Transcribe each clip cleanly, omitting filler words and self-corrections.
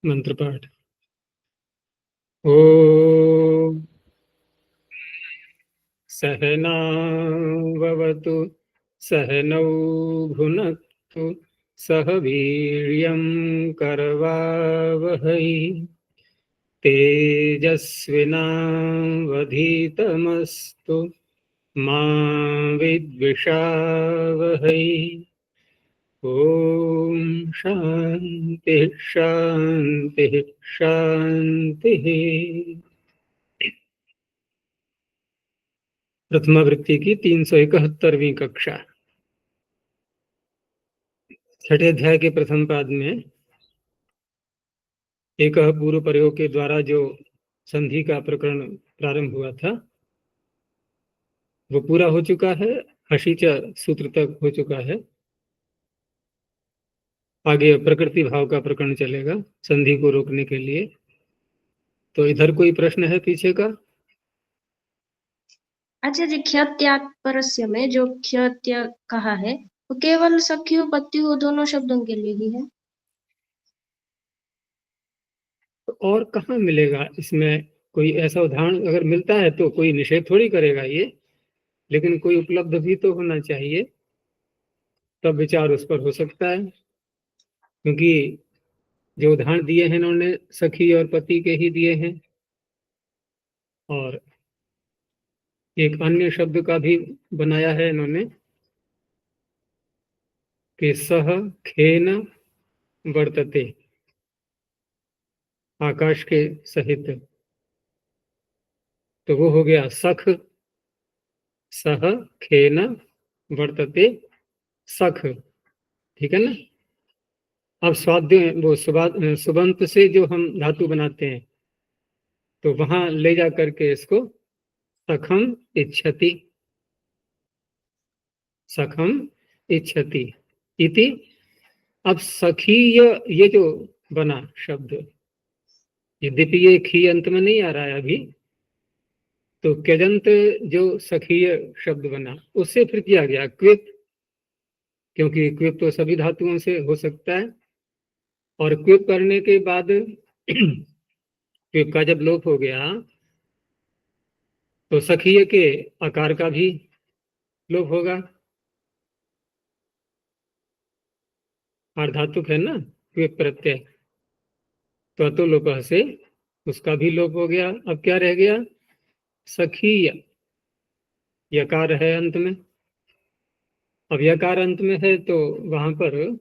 मंत्र पाठ। ओम सहनावतु सहनौ भुनक्तु सह वीर्यं करवावहै तेजस्विनावधीतमस्तु मा विद्विषावहै। ओम शांति शांति शांति। प्रथमावृत्ति की 371वीं कक्षा, छठे अध्याय के प्रथम पाद में एक पूर्व प्रयोग के द्वारा जो संधि का प्रकरण प्रारंभ हुआ था वो पूरा हो चुका है। हशीच सूत्र तक हो चुका है। आगे प्रकृति भाव का प्रकरण चलेगा संधि को रोकने के लिए। तो इधर कोई प्रश्न है पीछे का? अच्छा जी, क्षत्यात् परस्य में जो क्षत्य कहा है वो केवल सख्यु पत्यु दोनों शब्दों के लिए ही है। तो और कहाँ मिलेगा इसमें? कोई ऐसा उदाहरण अगर मिलता है तो कोई निषेध थोड़ी करेगा ये, लेकिन कोई उपलब्ध भी तो होना चाहिए, तब विचार उस पर हो सकता है। क्योंकि जो उदाहरण दिए हैं इन्होंने सखी और पति के ही दिए हैं, और एक अन्य शब्द का भी बनाया है इन्होंने कि सह खेन वर्तते, आकाश के सहित। तो वो हो गया सख, सह खेन वर्तते सख, ठीक है ना। अब स्वाध्य वो सुबंत से जो हम धातु बनाते हैं तो वहां ले जा करके इसको सखम इच्छति, सखम इच्छति इति। अब सखीय ये जो बना शब्द, यद्यपि ये खी अंत में नहीं आ रहा है अभी, तो क्यजंत जो सखीय शब्द बना उससे फिर किया गया क्विप, क्योंकि क्विप तो सभी धातुओं से हो सकता है। और क्विप करने के बाद क्विप का जब लोप हो गया तो सखीय के आकार का भी लोप होगा। अर्धातुक है ना क्विप प्रत्यय, तो अतुलोप से उसका भी लोप हो गया। अब क्या रह गया? सखीय, यकार है अंत में। अब यकार अंत में है तो वहां पर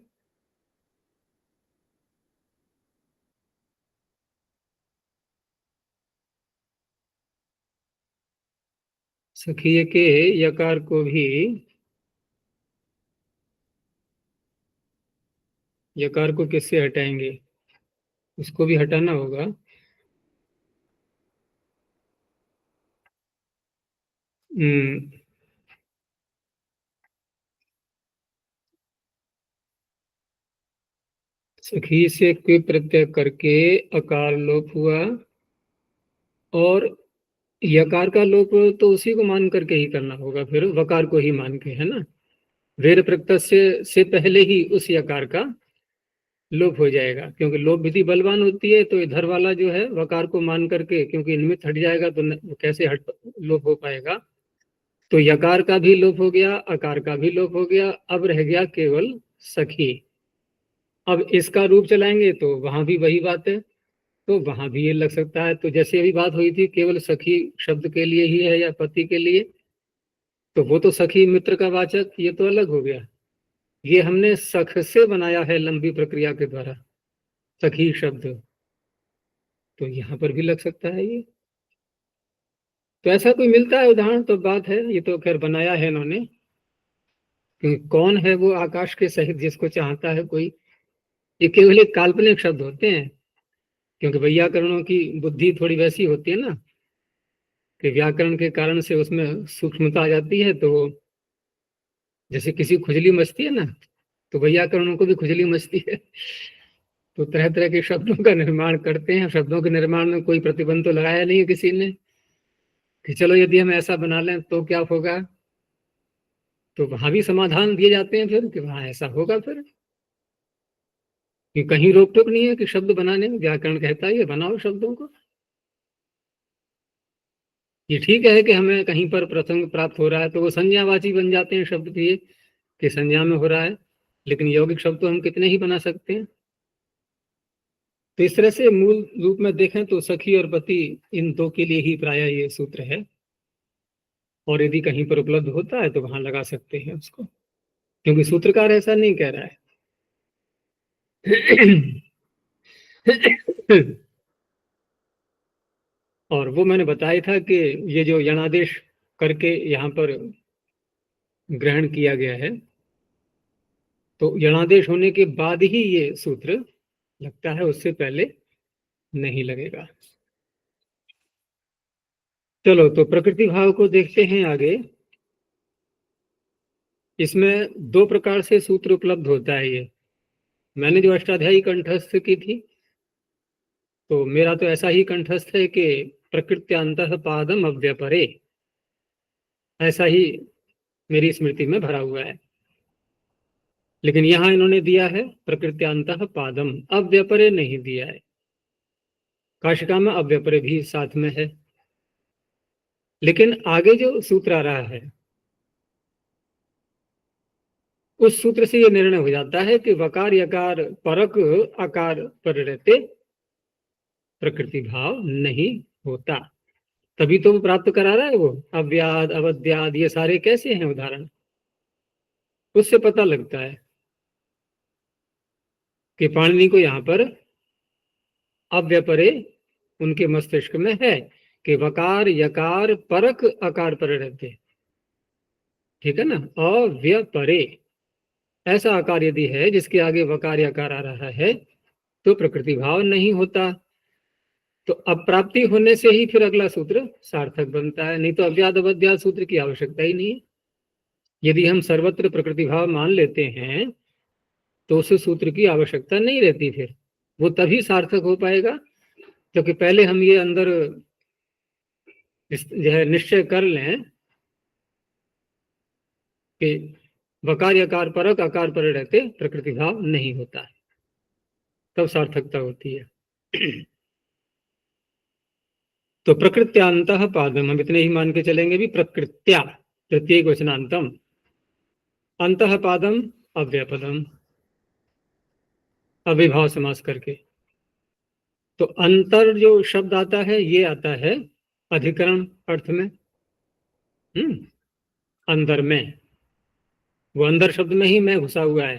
सखीय के यकार को भी, यकार को किससे हटाएंगे? उसको भी हटाना होगा। सखी से क्विप प्रत्यय करके अकार लोप हुआ, और यकार का लोप तो उसी को मान करके ही करना होगा, फिर वकार को ही मान के, है ना। वेर प्रत्यय से पहले ही उस यकार का लोप हो जाएगा, क्योंकि लोप विधि बलवान होती है। तो इधर वाला जो है वकार को मान करके, क्योंकि निमित्त हट जाएगा तो कैसे हट लोप हो पाएगा। तो यकार का भी लोप हो गया, अकार का भी लोप हो गया, अब रह गया केवल सखी। अब इसका रूप चलाएंगे तो वहां भी वही बात है, तो वहां भी ये लग सकता है। तो जैसे अभी बात हुई थी केवल सखी शब्द के लिए ही है या पति के लिए, तो वो तो सखी मित्र का वाचक, ये तो अलग हो गया। ये हमने सख से बनाया है लंबी प्रक्रिया के द्वारा सखी शब्द, तो यहाँ पर भी लग सकता है ये। तो ऐसा कोई मिलता है उदाहरण तो बात है, ये तो खैर बनाया है इन्होंने। क्योंकि कौन है वो आकाश के सहित जिसको चाहता है कोई? ये केवल एक काल्पनिक शब्द होते हैं, क्योंकि वैयाकरणों की बुद्धि थोड़ी वैसी होती है ना कि व्याकरण के कारण से उसमें सूक्ष्मता आ जाती है। तो जैसे किसी खुजली मचती है ना, तो वैयाकरणों को भी खुजली मचती है। तो तरह तरह के शब्दों का निर्माण करते हैं। शब्दों के निर्माण में कोई प्रतिबंध तो लगाया नहीं है किसी ने कि चलो यदि हम ऐसा बना लें तो क्या होगा। तो वहां भी समाधान दिए जाते हैं फिर कि वहां ऐसा होगा फिर। कि कहीं रोक टोक नहीं है कि शब्द बनाने में, व्याकरण कहता है ये बनाओ शब्दों को। ये ठीक है कि हमें कहीं पर प्रसंग प्राप्त हो रहा है तो वो संज्ञावाची बन जाते हैं शब्द भी, कि संज्ञा में हो रहा है, लेकिन यौगिक शब्द तो हम कितने ही बना सकते हैं। तो इस तरह से मूल रूप में देखें तो सखी और पति इन दो के लिए ही प्राय ये सूत्र है, और यदि कहीं पर उपलब्ध होता है तो वहां लगा सकते हैं उसको, क्योंकि सूत्रकार ऐसा नहीं कह रहा है। और वो मैंने बताया था कि ये जो यणादेश करके यहाँ पर ग्रहण किया गया है, तो यणादेश होने के बाद ही ये सूत्र लगता है, उससे पहले नहीं लगेगा। चलो तो प्रकृति भाव को देखते हैं आगे। इसमें दो प्रकार से सूत्र उपलब्ध होता है। ये मैंने जो अष्टाध्यायी कंठस्थ की थी, तो मेरा तो ऐसा ही कंठस्थ है कि प्रकृत्यांतः पादम अव्यपरे, ऐसा ही मेरी स्मृति में भरा हुआ है। लेकिन यहां इन्होंने दिया है प्रकृत्यांतः पादम, अव्यपरे नहीं दिया है। काशिका में अव्यपरे भी साथ में है, लेकिन आगे जो सूत्र आ रहा है उस सूत्र से यह निर्णय हो जाता है कि वकार यकार परक आकार पर रहते प्रकृति भाव नहीं होता। तभी तो वो प्राप्त करा रहा है वो अव्याद अवध्याद, ये सारे कैसे हैं उदाहरण, उससे पता लगता है कि पाणिनि को यहाँ पर अव्यपरे उनके मस्तिष्क में है कि वकार यकार परक आकार पर रहते, ठीक है ना। अव्यपरे ऐसा आकार यदि है जिसके आगे वकार यकार आ रहा है तो प्रकृति भाव नहीं होता। तो अप्राप्ति होने से ही फिर अगला सूत्र सार्थक बनता है, नहीं तो अव्याद अवध्याद सूत्र की आवश्यकता ही नहीं है। यदि हम सर्वत्र प्रकृति भाव मान लेते हैं तो उस सूत्र की आवश्यकता नहीं रहती, फिर वो तभी सार्थक हो पाएगा क्योंकि पहले हम ये अंदर जो है निश्चय कर लें कि वकार यकार परक आकार पर रहते प्रकृति भाव नहीं होता है, तब सार्थकता होती है। तो प्रकृत्यांतः पादम, हम इतने ही मान के चलेंगे भी, प्रकृत्या तृतीय वचनांतम, अंतः पादम अव्यपदम, अविभाव समास करके। तो अंतर जो शब्द आता है ये आता है अधिकरण अर्थ में, अंदर में, वो अंदर शब्द में ही मैं घुसा हुआ है।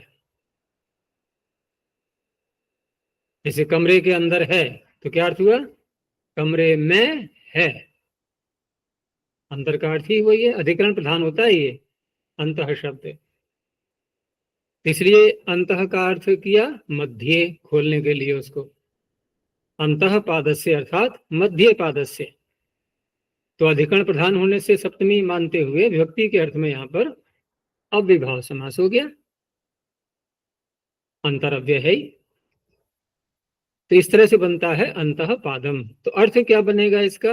जैसे कमरे के अंदर है तो क्या अर्थ हुआ, कमरे में है, अंतर का अर्थ ही वही है, अधिकरण प्रधान होता है ये अंतः शब्द। इसलिए अंतः का अर्थ किया मध्य, खोलने के लिए उसको, अंतः पादस्य अर्थात मध्य पादस्य। तो अधिकरण प्रधान होने से सप्तमी मानते हुए विभक्ति के अर्थ में यहाँ पर अव्यभाव समास हो गया, अंतरव्यय है ही। तो इस तरह से बनता है अंतः पादम। तो अर्थ क्या बनेगा इसका,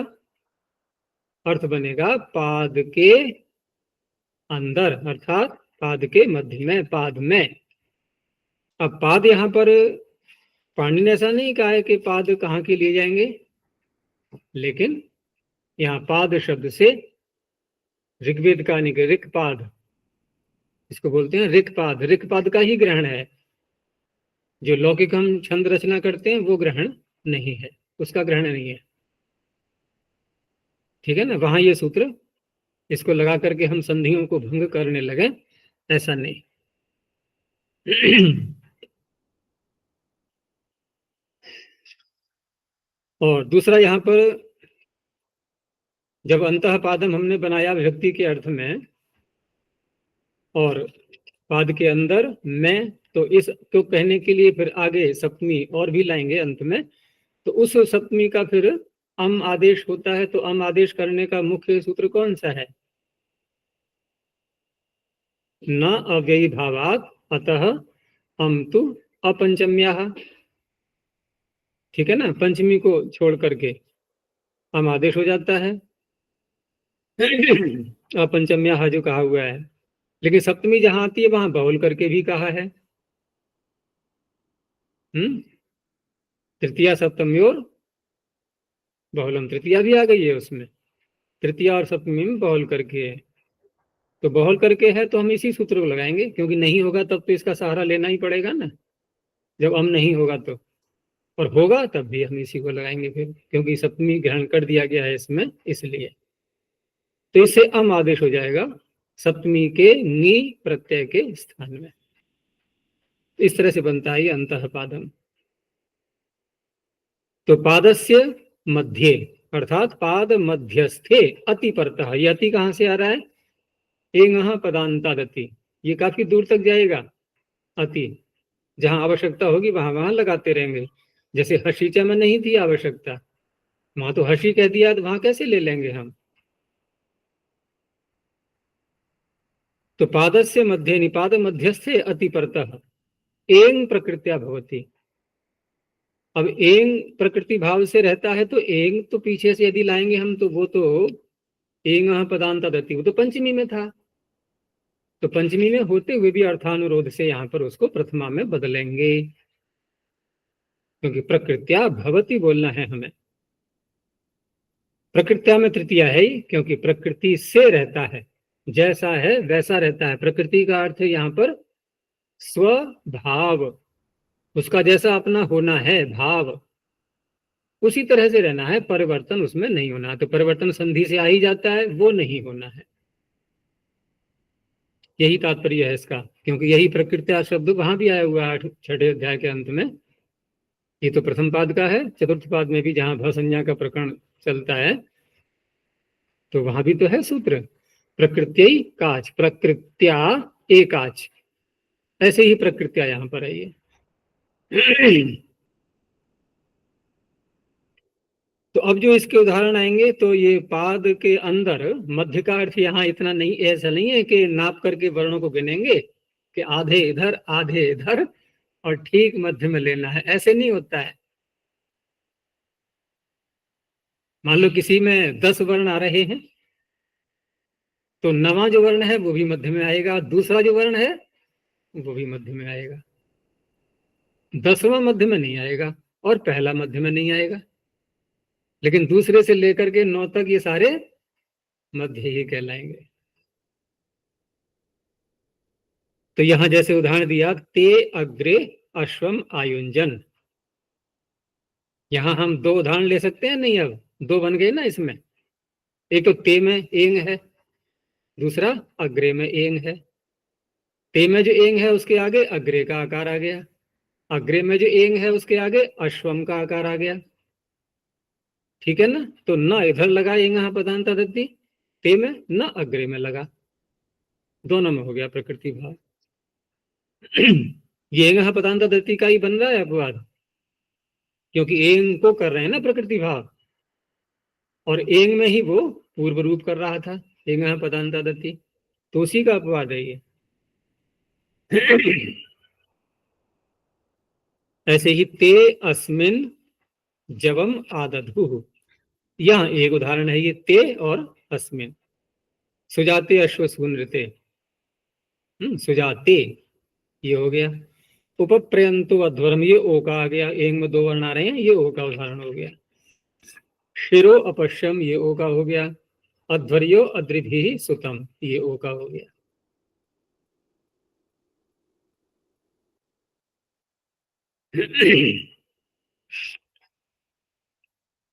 अर्थ बनेगा पाद के अंदर अर्थात पाद के मध्य में, पाद में। अब पाद यहाँ पर पाणिनि ने ऐसा नहीं कहा है कि पाद कहाँ के लिए जाएंगे, लेकिन यहाँ पाद शब्द से ऋग्वेद का निकल ऋक्पाद, इसको बोलते हैं ऋक्पाद, ऋक्पाद का ही ग्रहण है। जो लौकिक हम छंद रचना करते हैं वो ग्रहण नहीं है, उसका ग्रहण नहीं है, ठीक है ना। वहां ये सूत्र इसको लगा करके हम संधियों को भंग करने लगे, ऐसा नहीं। और दूसरा यहाँ पर जब अंतः पादम हमने बनाया विभक्ति के अर्थ में और पाद के अंदर में, तो इस तो कहने के लिए फिर आगे सप्तमी और भी लाएंगे अंत में, तो उस सप्तमी का फिर अम आदेश होता है। तो अम आदेश करने का मुख्य सूत्र कौन सा है, न अव्ययी भावात अतः अम तु अपंचम्या, ठीक है ना, पंचमी को छोड़ करके अम आदेश हो जाता है, अपंचम्या जो कहा हुआ है। लेकिन सप्तमी जहां आती है वहां बहुल करके भी कहा है, तृतीया सप्तमी और बहुलम, तृतीया भी आ गई है उसमें, तृतीया और सप्तमी में बहुल करके है। तो बहुल करके है तो हम इसी सूत्र को लगाएंगे, क्योंकि नहीं होगा तब तो इसका सहारा लेना ही पड़ेगा ना, जब अम नहीं होगा तो, और होगा तब भी हम इसी को लगाएंगे फिर, क्योंकि सप्तमी ग्रहण कर दिया गया है इसमें, इसलिए। तो इससे अम आदेश हो जाएगा सप्तमी के नी प्रत्यय के स्थान में। इस तरह से बनता है ये अंतः पादम। तो पादस्य मध्य अर्थात पाद मध्यस्थे अति परतः, ये अति कहां से आ रहा है? एंगह पदांतादति, ये काफी दूर तक जाएगा अति, जहां आवश्यकता होगी वहां वहां लगाते रहेंगे। जैसे हसीचा में नहीं थी आवश्यकता, वहां तो हसी कह दिया, तो वहां कैसे ले लेंगे हम? तो पादस्य मध्य निपाद मध्यस्थे अति परतः एंग प्रकृत्या भवति। अब एंग प्रकृति भाव से रहता है, तो एंग तो पीछे से यदि लाएंगे हम, तो वो तो एंग पदांतादति, वो तो पंचमी में था, तो पंचमी में होते हुए भी अर्थानुरोध से यहाँ पर उसको प्रथमा में बदलेंगे, क्योंकि प्रकृत्या भवति बोलना है हमें। प्रकृत्या में तृतीया है ही, क्योंकि प्रकृति से रहता है, जैसा है वैसा रहता है। प्रकृति का अर्थ यहाँ पर स्वभाव, उसका जैसा अपना होना है भाव, उसी तरह से रहना है, परिवर्तन उसमें नहीं होना। तो परिवर्तन संधि से आ ही जाता है, वो नहीं होना है, यही तात्पर्य है इसका। क्योंकि यही प्रकृत्या शब्द वहां भी आया हुआ है 6ठे अध्याय के अंत में। ये तो प्रथम पाद का है, चतुर्थ पाद में भी जहां भ संज्ञा का प्रकरण चलता है, तो वहां भी तो है सूत्र प्रकृत्यै काच, प्रकृत्या एकाच, ऐसे ही प्रकृत्या यहां पर है ये। तो अब जो इसके उदाहरण आएंगे, तो ये पाद के अंदर मध्य का अर्थ यहाँ इतना नहीं, ऐसा नहीं है कि नाप करके वर्णों को गिनेंगे कि आधे इधर आधे इधर और ठीक मध्य में लेना है, ऐसे नहीं होता है। मान लो किसी में 10 वर्ण आ रहे हैं, तो 9वां जो वर्ण है वो भी मध्य में आएगा, दूसरा जो वर्ण है वो भी मध्य में आएगा, 10वां मध्य में नहीं आएगा और पहला मध्य में नहीं आएगा, लेकिन दूसरे से लेकर के 9 तक ये सारे मध्य ही कहलाएंगे। तो यहां जैसे उदाहरण दिया, ते अग्रे अश्वम आयुंजन, यहां हम 2 उदाहरण ले सकते हैं नहीं? अब 2 बन गए ना इसमें, एक तो ते में एंग है, दूसरा अग्रे में एंग है। ते में जो एंग है उसके आगे अग्रे का आकार आ गया, अग्रे में जो एंग है उसके आगे अश्वम का आकार आ गया, ठीक है ना? तो न इधर लगा एंग पदांतादत्ति, ते में न अग्रे में लगा, दोनों में हो गया प्रकृति भाव। ये एंग पदांतादत्ति का ही बन रहा है अपवाद, क्योंकि एंग को कर रहे हैं ना प्रकृति भाव, और एंग में ही वो पूर्व रूप कर रहा था एंग पदांतादत्ति, तो उसी का अपवाद है ये। ऐसे ही ते अस्मिन जवम आदधु, यह एक उदाहरण है ये ते और अस्मिन। सुजाते अश्वसूनृते, सुजाते ये हो गया। उपप्रयंतो अध्वरम, ये ओ का आ गया, एंग में 2 वर्ण आ रहे हैं, ये ओ का उदाहरण हो गया। शिरो अपश्यम, ये ओ का हो गया। अध्वर्यो अद्रिभि सुतम, ये ओ का हो गया।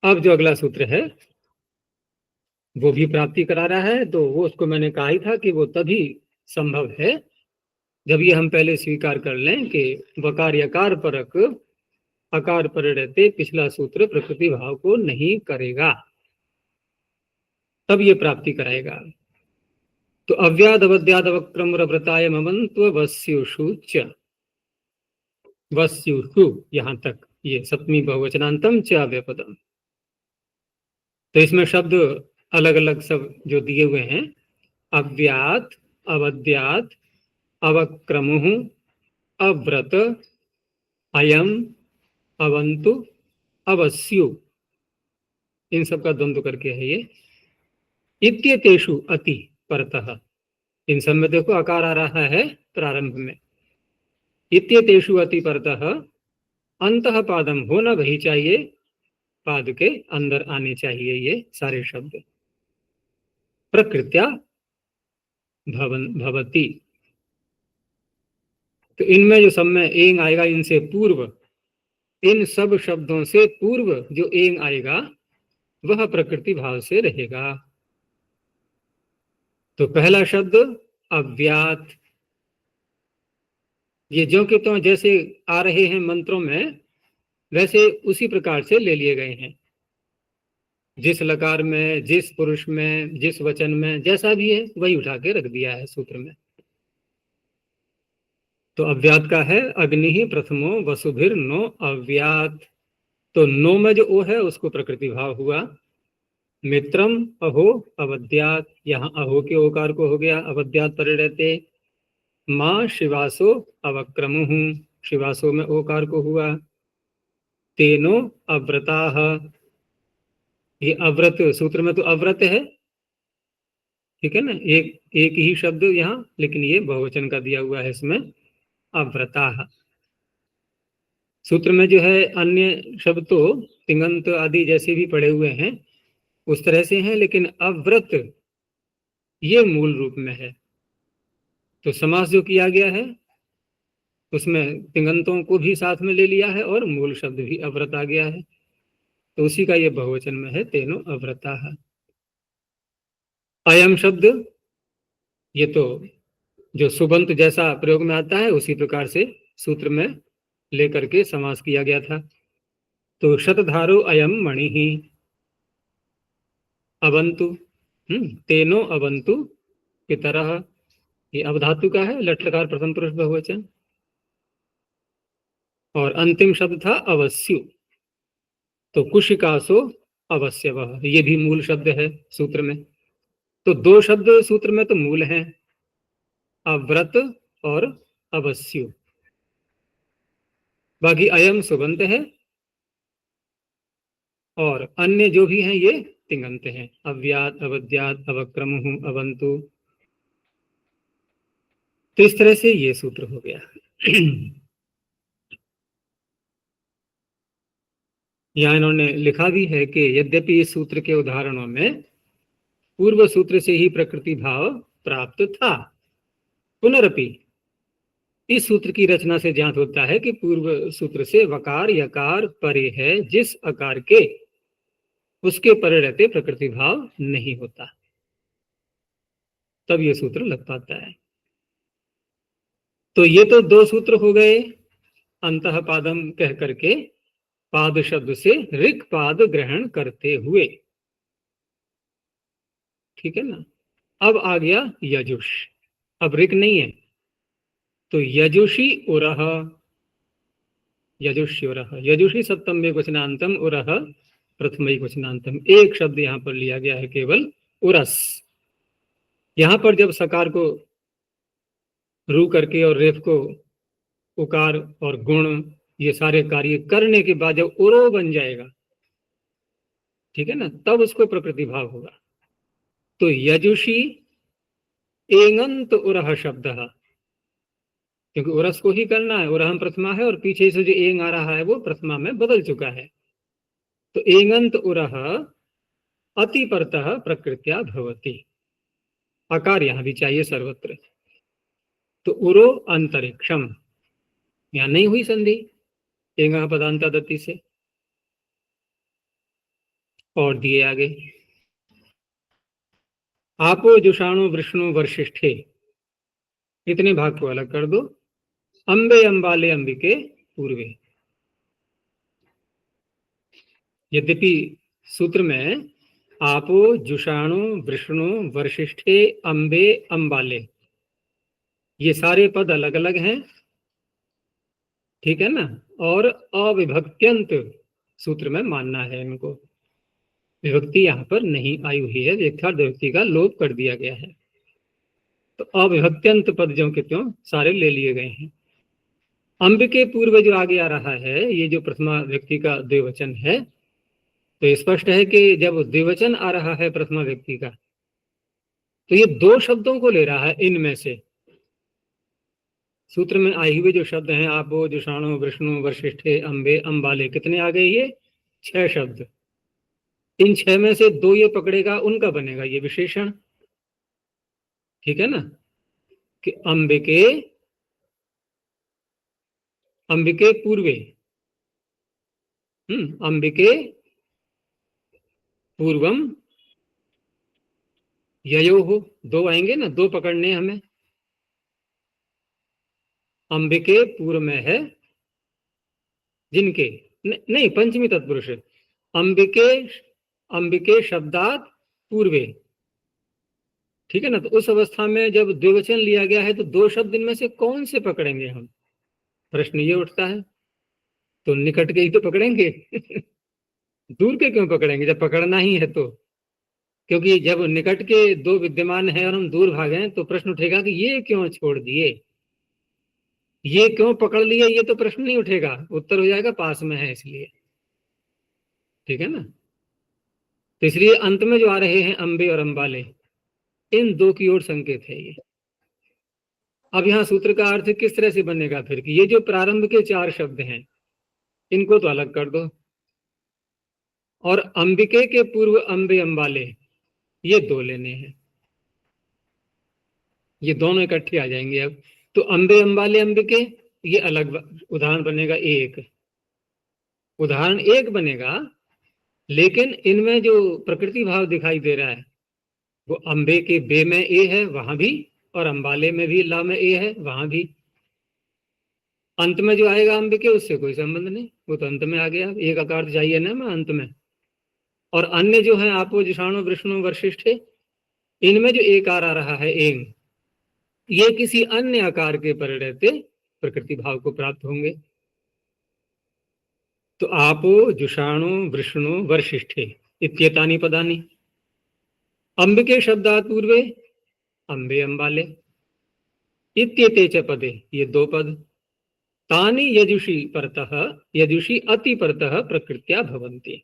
अब जो अगला सूत्र है वो भी प्राप्ति करा रहा है, तो वो उसको मैंने कहा ही था कि वो तभी संभव है जब ये हम पहले स्वीकार कर लें कि वकार यकार परक अकार पर रहते पिछला सूत्र प्रकृति भाव को नहीं करेगा, तब ये प्राप्ति कराएगा। तो अव्याद अवद्याद अवक्रम व्रताय ममंत्व वस्युषु च, वस्युषु यहां तक ये सप्तमी बहुवचनांतम च अव्यपदम। तो इसमें शब्द अलग अलग सब जो दिए हुए हैं, अव्यात, अवद्यात, अवक्रमुः, अव्रत, अयम, अवंतु, अवस्यु, इन सब का द्वंद्व करके है ये। इत्यतेषु अति परतः, इन सब में देखो आकार आ रहा है प्रारंभ में। इत्यतेषु अति परतः अंतः पादम होना वही चाहिए, पाद के अंदर आने चाहिए ये सारे शब्द। प्रकृत्या भवती, तो इनमें जो सब में एंग आएगा, इनसे पूर्व, इन सब शब्दों से पूर्व जो एंग आएगा वह प्रकृति भाव से रहेगा। तो पहला शब्द अव्यात, ये ज्यों के त्यों जैसे आ रहे हैं मंत्रों में वैसे उसी प्रकार से ले लिए गए हैं। जिस लकार में, जिस पुरुष में, जिस वचन में जैसा भी है वही उठा के रख दिया है सूत्र में। तो अव्यात का है अग्नि ही प्रथमो वसुभिर नो अव्यात, तो नो में जो ओ है उसको प्रकृति भाव हुआ। मित्रम अहो अवद्यात, यहाँ अहो के ओकार को हो गया अवद्यात परे रहते। माँ शिवासो अवक्रमुहु, शिवासो में ओकार को हुआ। तेनो अव्रताः, ये अव्रत सूत्र में तो अव्रत है, ठीक है ना, एक एक ही शब्द यहाँ, लेकिन ये बहुवचन का दिया हुआ है इसमें अव्रताः। सूत्र में जो है अन्य शब्द तो तिङंत आदि जैसे भी पड़े हुए हैं उस तरह से हैं, लेकिन अव्रत ये मूल रूप में है। तो समास जो किया गया है उसमें तिङंतों को भी साथ में ले लिया है और मूल शब्द भी अव्रत आ गया है, तो उसी का ये बहुवचन में है तेनो अव्रताः। अयम शब्द ये तो जो सुबंत जैसा प्रयोग में आता है उसी प्रकार से सूत्र में लेकर के समास किया गया था। तो शतधारो अयम मणि ही अवंतु, तेनो अवंतु की तरह, ये अवधातु का है, लट लकार प्रथम पुरुष बहुवचन। और अंतिम शब्द था अवस्यु, तो कुशिकासो अवश्य वह, ये भी मूल शब्द है सूत्र में। तो दो शब्द सूत्र में तो मूल हैं, अव्रत और अवस्यु। बाकी अयम सुबंत है और अन्य जो भी हैं ये तिङंत हैं, अव्यात, अवद्यात, अवक्रमुहु, अवंतु। तो इस तरह से ये सूत्र हो गया। यहाँ इन्होंने लिखा भी है कि यद्यपि इस सूत्र के उदाहरणों में पूर्व सूत्र से ही प्रकृति भाव प्राप्त था, पुनरपि इस सूत्र की रचना से ज्ञात होता है कि पूर्व सूत्र से वकार यकार परे है, जिस आकार के उसके परे रहते प्रकृति भाव नहीं होता, तब ये सूत्र लग पाता है। तो ये तो दो सूत्र हो गए अंतः पादम कह करके पाद शब्द से ऋक पाद ग्रहण करते हुए, ठीक है ना। अब आ गया यजुष, अब ऋक नहीं है, तो यजुषी उरह, यजुष्योरह, यजुषी सप्तम में वचनांतम उरह प्रथम वचनांतम, एक शब्द यहां पर लिया गया है केवल उरस। यहां पर जब सकार को रू करके और रेफ को उकार और गुण ये सारे कार्य करने के बाद जब उरो बन जाएगा, ठीक है ना, तब उसको प्रकृति भाव होगा। तो यजुषी एंगंत उरह शब्द, क्योंकि उरस को ही करना है, उरहम प्रथमा है और पीछे से जो एंग आ रहा है वो प्रथमा में बदल चुका है। तो एंगंत उरह अति परतः प्रकृत्या भवति, आकार यहां भी चाहिए सर्वत्र। तो उरो अंतरिक्षम, यहां नहीं हुई संधि एंग पदांता दत्ति से, और दिए आगे आपो जुषाणु वृष्णु वर्षिष्ठे, इतने भाग को अलग कर दो। अंबे अंबाले अंबिके पूर्वे, यद्यपि सूत्र में आपो जुषाणु वृष्णु वर्षिष्ठे अंबे अंबाले ये सारे पद अलग अलग हैं, ठीक है ना, और अविभक्त्यंत सूत्र में मानना है इनको, विभक्ति यहाँ पर नहीं आई हुई है, यथार्थ विभक्ति का लोप कर दिया गया है। तो अविभक्त्यंत पद जो के त्यों सारे ले लिए गए हैं। अंब के पूर्व जो आगे आ रहा है ये जो प्रथमा व्यक्ति का द्विवचन है, तो स्पष्ट है कि जब द्विवचन आ रहा है प्रथमा व्यक्ति का तो ये दो शब्दों को ले रहा है इनमें से, सूत्र में आए हुए जो शब्द हैं, आपो, जुषाणु, वृष्णु, वशिष्ठे, अम्बे, अम्बाले, कितने आ गए? ये 6 शब्द। इन 6 में से 2 ये पकड़ेगा, उनका बनेगा ये विशेषण। ठीक है ना, कि अंबिके, अंबिके पूर्वे, अंबिके पूर्वम ययो हो, 2 आएंगे ना, 2 पकड़ने हमें। अंबिके पूर्व में है जिनके, नहीं, पंचमी तत्पुरुष। अंबिके, अंबिके शब्दात पूर्वे। ठीक है ना, तो उस अवस्था में जब द्विवचन लिया गया है तो 2 शब्द इनमें से कौन से पकड़ेंगे हम? प्रश्न ये उठता है। तो निकट के ही तो पकड़ेंगे। दूर के क्यों पकड़ेंगे जब पकड़ना ही है तो? क्योंकि जब निकट के 2 विद्यमान है और हम दूर भागे तो प्रश्न उठेगा कि ये क्यों छोड़ दिए, ये क्यों पकड़ लिए, ये तो प्रश्न नहीं उठेगा, उत्तर हो जाएगा पास में है इसलिए। ठीक है ना, तो इसलिए अंत में जो आ रहे हैं अंबे और अंबाले, इन 2 की ओर संकेत है ये। अब यहाँ सूत्र का अर्थ किस तरह से बनेगा फिर, कि ये जो प्रारंभ के 4 शब्द हैं इनको तो अलग कर दो, और अंबिके के पूर्व अंबे अंबाले ये 2 लेने हैं, ये दोनों इकट्ठे आ जाएंगे अब। तो अंबे अंबाले अंबिके, ये अलग उदाहरण बनेगा, एक उदाहरण एक बनेगा। लेकिन इनमें जो प्रकृति भाव दिखाई दे रहा है वो अंबे के बे में ए है वहां भी, और अंबाले में भी ला में ए है वहां भी। अंत में जो आएगा अंबिके उससे कोई संबंध नहीं, वो तो अंत में आ गया, एक आकार चाहिए ना मैं अंत में। और अन्य जो है आपो, जुषाणु, वृष्णु, वशिष्ठ, इनमें जो एक आ रहा है एंग, ये किसी अन्य आकार के परिणत प्रकृति भाव को प्राप्त होंगे। तो आपो, जुषाणु, वृष्णु, वर्षिष्ठे इत्येतानि पदानि, अंबिके शब्दात् पूर्वे अंबे अंबाले इत्येते च पदे, ये 2 पद, तानि यजुषी परतः, यजुषी अति परतः प्रकृत्या भवन्ति।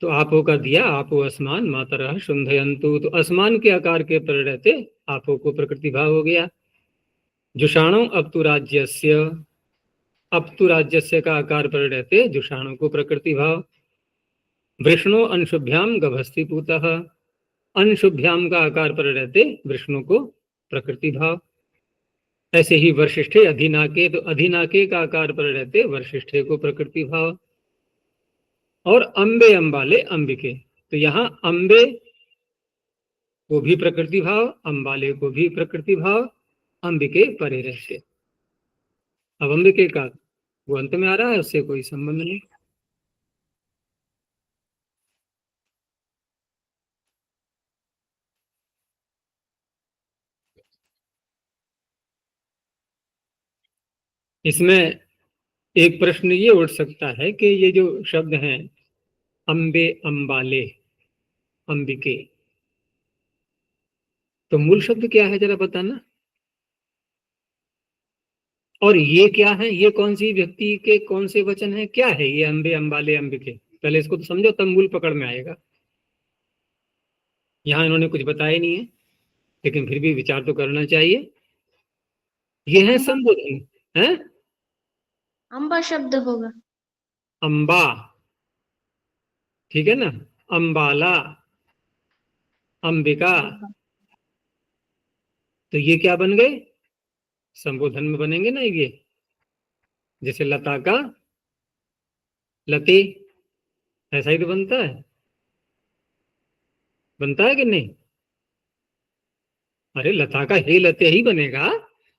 तो आपो का दिया, आपो असमान मातरः शुंधयन्तु, तो असमान के आकार के परिणत आपो को प्रकृति भाव हो गया। जुषाणु अप्तु राज्यस्य, अप्तु राज्यस्य का आकार पर रहते जुषाणु को प्रकृति भाव। वृष्णु अंशुभ्याम गभस्ति पूतः, अंशुभ्याम का आकार पर रहते वृष्णु को प्रकृति भाव। ऐसे ही वर्षिष्ठे अधिनाके, तो अधिनाके का आकार पर रहते वर्षिष्ठे को प्रकृति भाव। और अंबे अंबाले अंबिके, तो यहाँ अंबे को भी प्रकृति भाव, अंबाले को भी प्रकृति भाव, अंबिके परे रहते। अब अंबिके का वो अंत में आ रहा है, उससे कोई संबंध नहीं। इसमें एक प्रश्न ये उठ सकता है कि ये जो शब्द हैं अंबे अंबाले अंबिके, तो मूल शब्द क्या है जरा बताना। और ये क्या है, ये कौन सी व्यक्ति के कौन से वचन है, क्या है ये अंबे अंबाले अंबिके? पहले इसको तो समझो तब मूल पकड़ में आएगा। यहाँ इन्होंने कुछ बताया नहीं है, लेकिन फिर भी विचार तो करना चाहिए। ये है संबोधन है, अम्बा शब्द होगा। अंबा, ठीक है ना, अंबाला, अंबिका, तो ये क्या बन गए, संबोधन में बनेंगे ना ये। जैसे लता का लते, ऐसा ही तो बनता है, बनता है कि नहीं? अरे लता का हे लते ही बनेगा,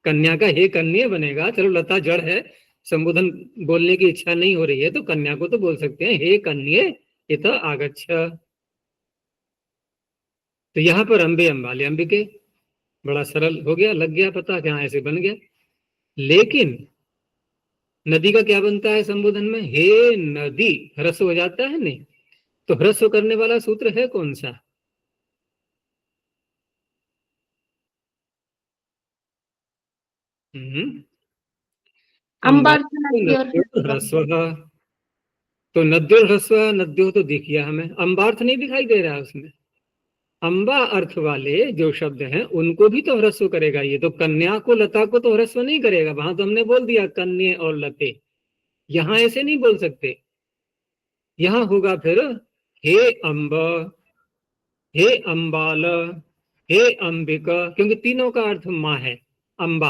कन्या का हे कन्या बनेगा। चलो लता जड़ है, संबोधन बोलने की इच्छा नहीं हो रही है तो कन्या को तो बोल सकते हैं हे कन्ये इत आगच्छ। तो यहाँ पर अंबे अंबाले अंबिके, बड़ा सरल हो गया, लग गया पता क्या ऐसे बन गया। लेकिन नदी का क्या बनता है संबोधन में, हे नदी, ह्रस्व हो जाता है नहीं, तो ह्रस्व करने वाला सूत्र है कौन सा? अम्बार्थ नदी और ह्रस्व, तो नद्यो ह्रस्व, नद्यो तो दिख गया हमें, अम्बार्थ नहीं दिखाई दे रहा है उसमें। अम्बा अर्थ वाले जो शब्द हैं उनको भी तो ह्रस्व करेगा। ये तो कन्या को लता को तो ह्रस्व नहीं करेगा। वहां तो हमने बोल दिया कन्ये और लते, यहां ऐसे नहीं बोल सकते। यहां होगा फिर हे अम्ब, हे अम्बाल, हे अंबिक, क्योंकि तीनों का अर्थ माँ है। अम्बा,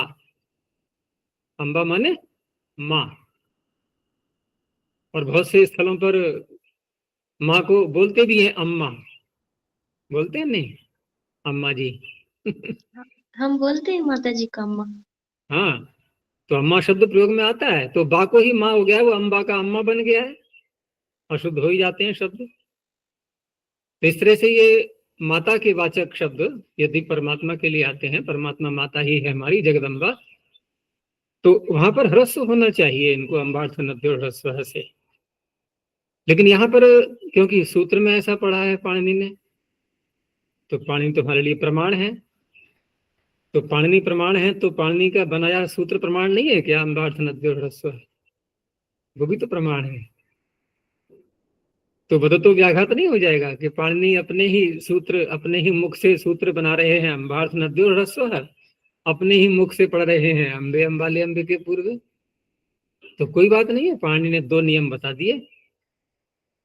अम्बा माने माँ। और बहुत से स्थलों पर माँ को बोलते भी हैं अम्मा, बोलते हैं नहीं, अम्मा जी। हम बोलते हैं माता जी का अम्मा। हाँ, तो अम्मा शब्द प्रयोग में आता है, तो बा को ही माँ हो गया है, वो अम्बा का अम्मा बन गया है, अशुद्ध हो ही जाते हैं शब्द। तो इस तरह से ये माता के वाचक शब्द यदि परमात्मा के लिए आते हैं, परमात्मा माता ही है हमारी जगदम्बा, तो वहां पर ह्रस्व होना चाहिए इनको, अम्बार्थ नद्यो ह्रस्व से। लेकिन यहाँ पर क्योंकि सूत्र में ऐसा पढ़ा है पाणिनि ने, तो पाणिनि तो हमारे लिए प्रमाण है। तो पाणिनि प्रमाण है, तो पाणिनि का बनाया सूत्र प्रमाण नहीं है क्या? अम्बार्थ नद्यो ह्रस्व, वो भी तो प्रमाण है। तो वदतो व्याघात नहीं हो जाएगा कि पाणिनि अपने ही सूत्र, अपने ही मुख से सूत्र बना रहे हैं, अम्बार्थ नद्यो ह्रस्व है, अपने ही मुख से पढ़ रहे हैं अम्बे अम्बाले अम्बे के पूर्व। तो कोई बात नहीं है, पाणिनि ने दो नियम बता दिए।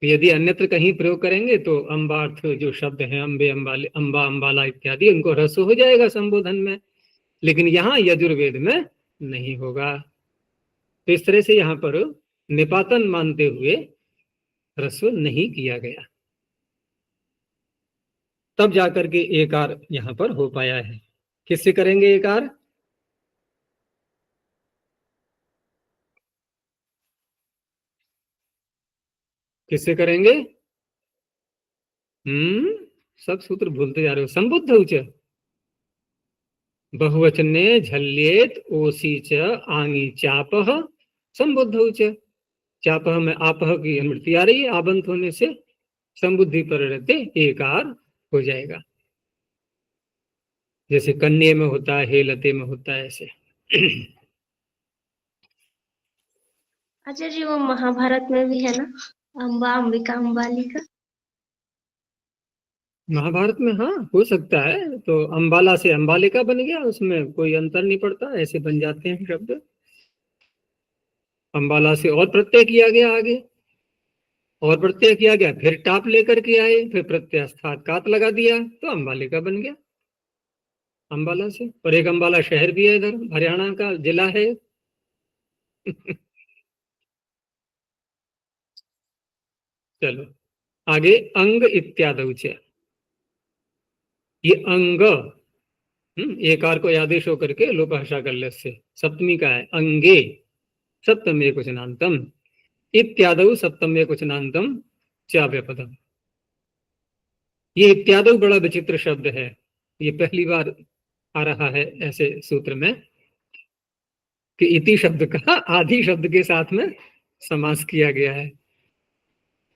तो यदि अन्यत्र कहीं प्रयोग करेंगे तो अम्बार्थ जो शब्द है, अम्बे अम्बाले, अम्बा अम्बाला इत्यादि, उनको ह्रस्व हो जाएगा संबोधन में, लेकिन यहाँ यजुर्वेद में नहीं होगा। तो इस तरह से यहाँ पर निपातन मानते हुए ह्रस्व नहीं किया गया, तब जाकर के एकार यहाँ पर हो पाया है। किससे करेंगे एकार? किससे करेंगे? सब सूत्र भूलते जा रहे हो। संबुद्ध उच, बहुवचने झल्येत ओसी च आंगी चापह, संबुद्ध उच। चापह में आपह की अनुवृत्ति आ रही है, आबंत होने से संबुद्धि पर रहते एकार हो जाएगा। जैसे कन्ये में होता है, हे लते में होता है, ऐसे। आचार्य जी वो महाभारत में भी है ना, अम्बा अंबिका अम्बालिका। महाभारत में हाँ हो सकता है, तो अंबाला से अंबालिका बन गया, उसमें कोई अंतर नहीं पड़ता, ऐसे बन जाते हैं शब्द। अंबाला से और प्रत्यय किया गया आगे, और प्रत्यय किया गया, फिर टाप लेकर के आए, फिर प्रत्यय स्थात कात लगा दिया, तो अंबालिका बन गया अंबाला से। और एक अंबाला शहर भी है, इधर हरियाणा का जिला है। चलो आगे, अंग इत्यादि च, ये अंग, एकार को आदेश होकर के लोपहर्षा कर से सप्तमी का है, अंगे सप्तमे क्वचनांतम, इत्यादि सप्तमे क्वचनांतम चाव्यपदम। ये इत्यादि बड़ा विचित्र शब्द है, ये पहली बार आ रहा है ऐसे सूत्र में कि इति शब्द का आदि शब्द के साथ में समास किया गया है।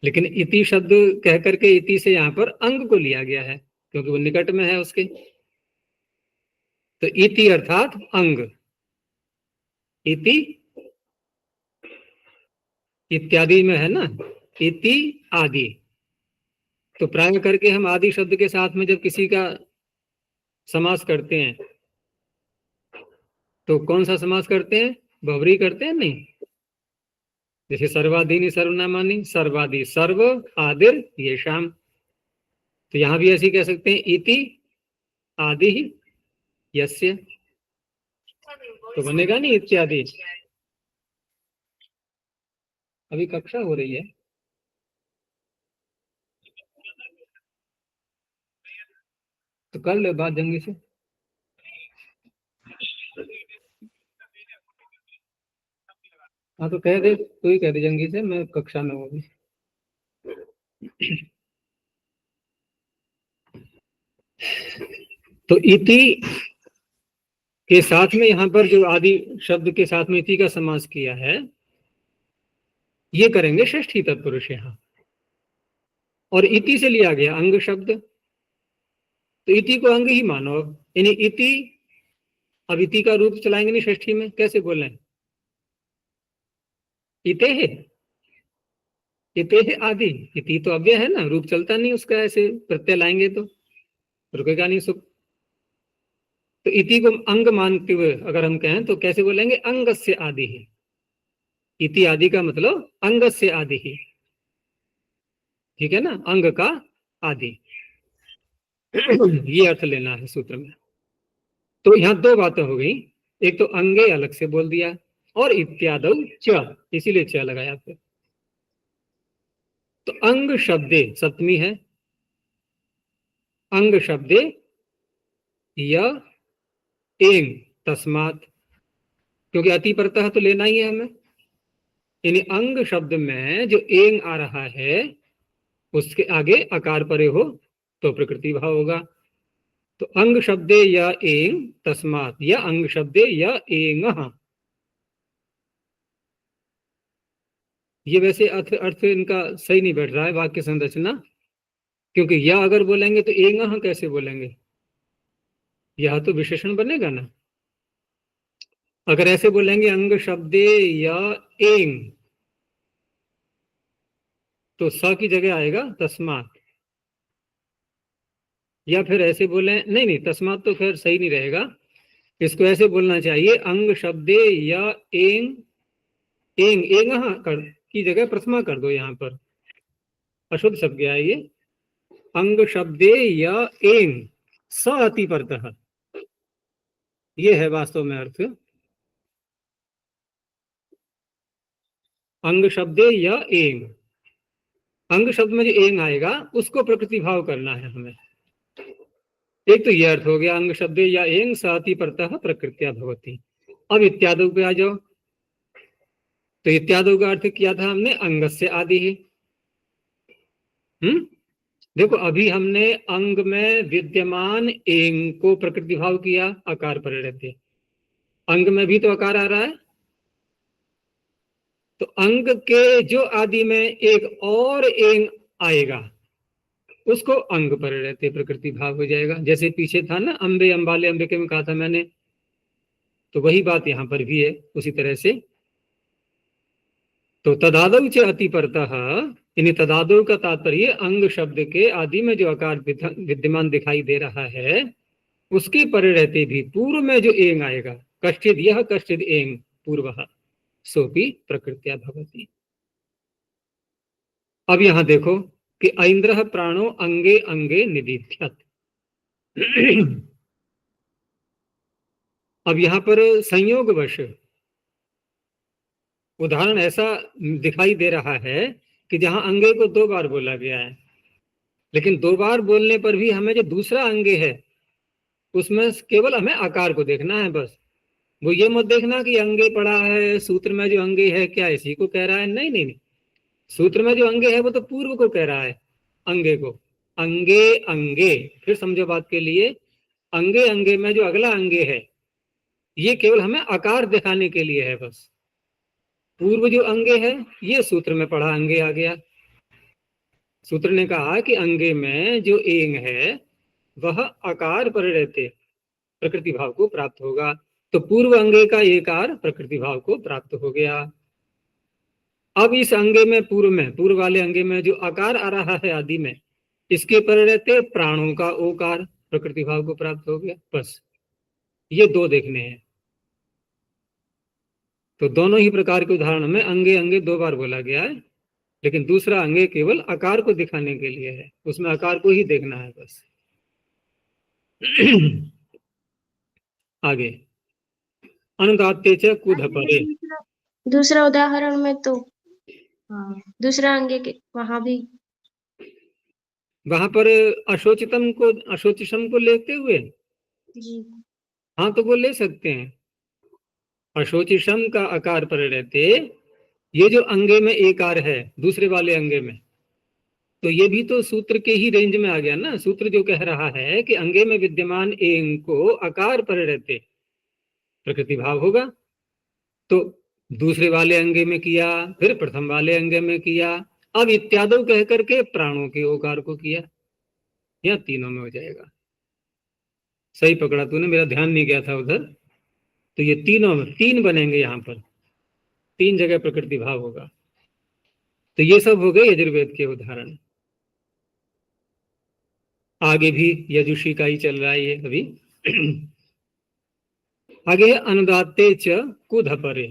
लेकिन इति शब्द कह करके इति से यहाँ पर अंग को लिया गया है, क्योंकि वो निकट में है उसके। तो इति अर्थात अंग, इति इत्यादि में है ना, इति आदि। तो प्राय करके हम आदि शब्द के साथ में जब किसी का समास करते हैं, तो कौन सा समास करते हैं? बहुव्रीहि करते हैं नहीं? जैसे सर्वादीनि सर्वनामानि, सर्वादि सर्व आदिर ये शाम, तो यहां भी ऐसे कह सकते हैं इति आदि यस्य, तो बनेगा नहीं इत्यादि। अभी कक्षा हो रही है, तो कर ले बात जंगी से। हाँ तो कह दे, तू ही कह दे जंगी से, मैं कक्षा में हूँ अभी। तो इति के साथ में यहाँ पर जो आदि शब्द के साथ में इति का समास किया है, ये करेंगे षष्ठी तत्पुरुष यहाँ। और इति से लिया गया अंग शब्द, तो इति को अंग ही मानो। यानी इति, अब इति का रूप चलाएंगे नहीं षष्ठी में, कैसे बोले? इते है, इते है आदि, इति तो अव्यय है ना, रूप चलता नहीं उसका, ऐसे प्रत्यय लाएंगे तो। रुकेगा नहीं सुख। तो इति को अंग मानते हुए अगर हम कहें तो कैसे बोलेंगे, अंगस्य आदि ही। इति आदि का मतलब अंगस्य आदि ही, ठीक है ना, अंग का आदि। ये अर्थ लेना है सूत्र में। तो यहां दो बातें हो गई, एक तो अंगे अलग से बोल दिया और इत्यादौ च, इसीलिए च लगाया फिर। तो अंग शब्दे सप्तमी है, अंग शब्दे य एंग तस्मात, क्योंकि अति प्रत्यय तो लेना ही है हमें। यानी अंग शब्द में जो एंग आ रहा है उसके आगे अकार परे हो तो प्रकृति भाव होगा। तो अंग शब्दे या एंग तस्मात, या अंग शब्दे या एंग। ये वैसे अर्थ अर्थ इनका सही नहीं बैठ रहा है वाक्य संरचना, क्योंकि यह अगर बोलेंगे तो एंग कैसे बोलेंगे, यह तो विशेषण बनेगा ना। अगर ऐसे बोलेंगे अंग शब्दे या एंग, तो स की जगह आएगा तस्मात। या फिर ऐसे बोले, नहीं नहीं, तस्मात तो फिर सही नहीं रहेगा, इसको ऐसे बोलना चाहिए, अंग शब्दे या एंग, एंग एंग कर की जगह प्रथमा कर दो, यहाँ पर अशुद्ध शब्द गया है ये। अंग शब्दे या एंग स अति परतः, ये है वास्तव में अर्थ। अंग शब्दे या एंग, अंग शब्द में जो एंग आएगा उसको प्रकृति भाव करना है हमें। एक तो यह अर्थ हो गया, अंग शब्दे या एंग स अति परतः प्रकृत्या भवति। अब इत्यादि पे आ जाओ। तो इत्यादि का अर्थ किया था हमने अंगस्य आदि ही। देखो अभी हमने अंग में विद्यमान एंग को प्रकृति भाव किया, आकार पर रहते। अंग में भी तो आकार आ रहा है, तो अंग के जो आदि में एक और एंग आएगा उसको अंग पर रहते प्रकृति भाव हो जाएगा। जैसे पीछे था ना अंबे अंबाले अंबिके में कहा था मैंने, तो वही बात यहां पर भी है उसी तरह से। तो तदादौ च अति परतः, यानी तदादौ का तात्पर्य अंग शब्द के आदि में जो आकार विद्यमान दिखाई दे रहा है उसके परे रहते भी पूर्व में जो एंग आएगा, कश्चिद यह कश्चिद एंग पूर्व सोपी प्रकृत्या भवति। अब यहां देखो कि ऐन्द्र प्राणो अंगे अंगे निदिध्यत। अब यहां पर संयोगवश उदाहरण ऐसा दिखाई दे रहा है कि जहां अंगे को दो बार बोला गया है, लेकिन दो बार बोलने पर भी हमें जो दूसरा अंगे है उसमें केवल हमें आकार को देखना है बस। वो ये मत देखना कि अंगे पड़ा है, सूत्र में जो अंगे है क्या इसी को कह रहा है, नहीं नहीं नहीं, सूत्र में जो अंगे है वो तो पूर्व को कह रहा है, अंगे को। अंगे अंगे, फिर समझो बात के लिए, अंगे अंगे में जो अगला अंगे है ये केवल हमें आकार दिखाने के लिए है बस। पूर्व जो अंगे है ये सूत्र में पढ़ा अंगे आ गया। सूत्र ने कहा कि अंगे में जो एंग है वह आकार पर रहते प्रकृति भाव को प्राप्त होगा। तो पूर्व अंगे का एकार प्रकृति भाव को प्राप्त हो गया। अब इस अंगे में पूर्व वाले अंगे में जो आकार आ रहा है आदि में, इसके पर रहते प्राणों का ओकार प्रकृति भाव को प्राप्त हो गया। बस ये दो देखने हैं। तो दोनों ही प्रकार के उदाहरण में अंगे अंगे दो बार बोला गया है, लेकिन दूसरा अंगे केवल आकार को दिखाने के लिए है, उसमें आकार को ही देखना है बस। आगे अनुदात्ते च कुध परे। दूसरा उदाहरण में तो दूसरा अंगे के वहां भी वहां पर अशोचितम को अशोचितम को लेते हुए जी, हाँ तो वो ले सकते हैं। अशोचिशम का आकार पर रहते ये जो अंगे में एकार है दूसरे वाले अंगे में, तो ये भी तो सूत्र के ही रेंज में आ गया ना। सूत्र जो कह रहा है कि अंगे में विद्यमान एंग को आकार पर रहते प्रकृति भाव होगा, तो दूसरे वाले अंगे में किया, फिर प्रथम वाले अंगे में किया, अब इत्यादि कह करके प्राणों के ओकार को किया, या तीनों में हो जाएगा। सही पकड़ा तूने, मेरा ध्यान नहीं गया था उधर। तो ये तीनों में तीन बनेंगे, यहाँ पर तीन जगह प्रकृति भाव होगा। तो ये सब हो गए यजुर्वेद के उदाहरण। आगे भी यजुषी का ही चल रहा है ये अभी। आगे अनुदात्ते च कुध परे,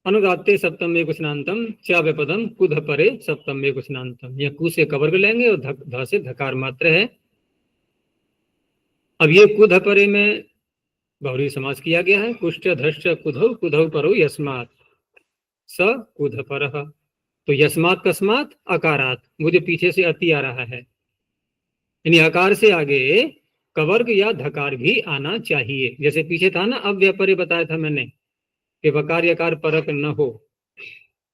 अनुदात्ते सप्तम में कुशनांतम च व्यपदम कुध परे सप्तम में कुशनांतम। यह कु से कवर्ग लेंगे और ध से धकार मात्र है। अब ये कुध परे में बहुरी समास किया गया है। कुश्च धश्च कुधौ कुधौ परो यस्मात् स कुध परः। तो यस्मात् कस्मात् अकारात, मुझे पीछे से अति आ रहा है, यानी अकार से आगे कवर्ग या धकार भी आना चाहिए। जैसे पीछे था ना अव्यपरे, बताया था मैंने कि वकार यकार परक न हो,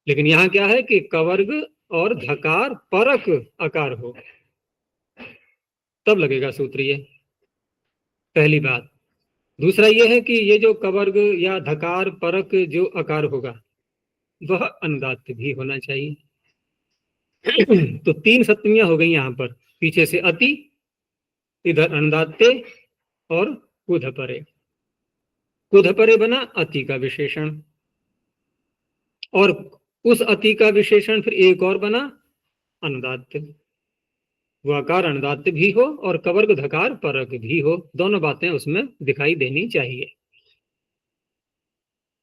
लेकिन यहाँ क्या है कि कवर्ग और धकार परक अकार हो, तब लगेगा सूत्र ये, पहली बात। दूसरा ये है कि ये जो कवर्ग या धकार परक जो अकार होगा वह अनुदात्त भी होना चाहिए। तो 3 सप्तमियां हो गई यहाँ पर, पीछे से अति, इधर अनुदात्ते और कुधपरे। कुधपरे बना अति का विशेषण, और उस अति का विशेषण फिर एक और बना अनुदात्त। वह आकार अनुदात्त भी हो और कवर्ग धकार परक भी हो, दोनों बातें उसमें दिखाई देनी चाहिए।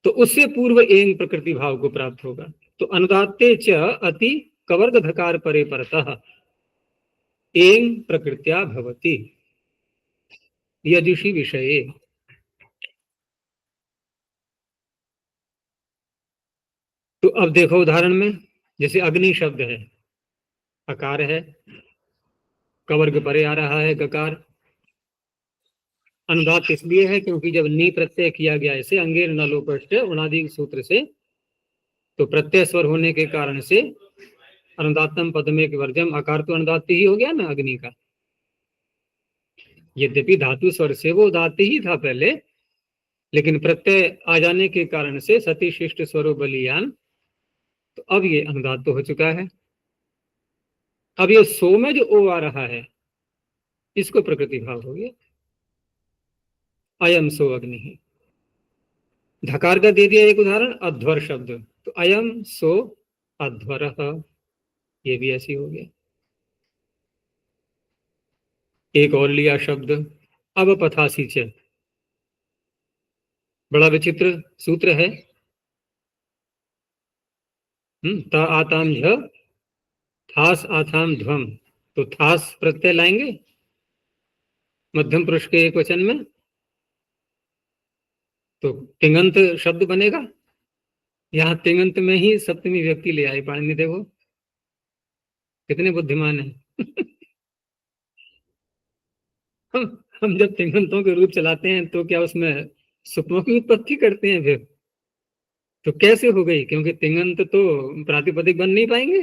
तो उससे पूर्व एंग प्रकृति भाव को प्राप्त होगा। तो अनुदात्ते च अति कवर्ग धकार परे परतः एंग प्रकृत्या भवति यजुषी विषये। तो अब देखो उदाहरण में, जैसे अग्नि शब्द है, अकार है, कवर्ग परे आ रहा है गकार। अनुदात इसलिए है क्योंकि जब नी प्रत्यय किया गया इसे अंगेर नलोपष्ट उनादि सूत्र से, तो प्रत्यय स्वर होने के कारण से अनुदात्तम पद में वर्जम, आकार तो अनुदात ही हो गया ना अग्नि का। यद्यपि धातु स्वर से वो उदात ही था पहले, लेकिन प्रत्यय आ जाने के कारण से सती शिष्ट स्वरो बलियान, तो अब ये अनुदात हो चुका है। अब ये सो में जो ओ आ रहा है इसको प्रकृति भाव हो गया, अयम सो अग्नि है। धकार का दे दिया एक उदाहरण अध्वर शब्द, तो अयम सो अध्वर, ये भी ऐसी हो गया। एक और लिया शब्द अवपथासी च, बड़ा विचित्र सूत्र है। ता आताम झ थास आथाम ध्वम, तो थास प्रत्यय लाएंगे मध्यम पुरुष के एक वचन में, तो तिंगंत शब्द बनेगा। यहाँ तिंगंत में ही सप्तमी व्यक्ति ले आए पाणिनि, देखो कितने बुद्धिमान है। हम जब तिंगंतों के रूप चलाते हैं तो क्या उसमें सुपनों की उत्पत्ति करते हैं फिर? तो कैसे हो गई? क्योंकि तिंगंत तो प्रातिपदिक बन नहीं पाएंगे।